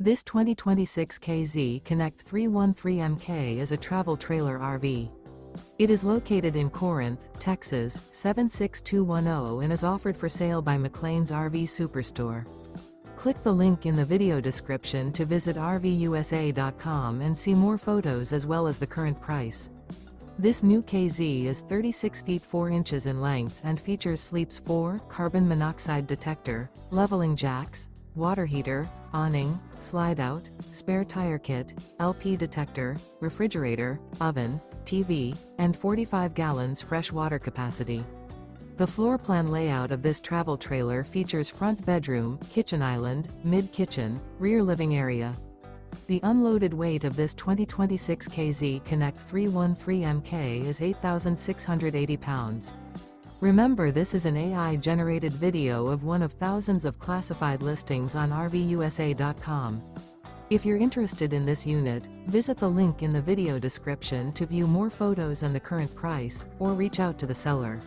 This 2026 KZ Connect 313MK is a travel trailer RV. It is located in Corinth, Texas, 76210 and is offered for sale by McClain's RV Superstore. Click the link in the video description to visit RVUSA.com and see more photos as well as the current price. This new KZ is 36 feet 4 inches in length and features Sleep's 4 carbon monoxide detector, leveling jacks, water heater, awning, slide-out, spare tire kit, LP detector, refrigerator, oven, TV, and 45 gallons fresh water capacity. The floor plan layout of this travel trailer features front bedroom, kitchen island, mid-kitchen, rear living area. The unloaded weight of this 2026 KZ Connect 313MK is 8,680 pounds. Remember, this is an AI-generated video of one of thousands of classified listings on RVUSA.com. If you're interested in this unit, visit the link in the video description to view more photos and the current price, or reach out to the seller.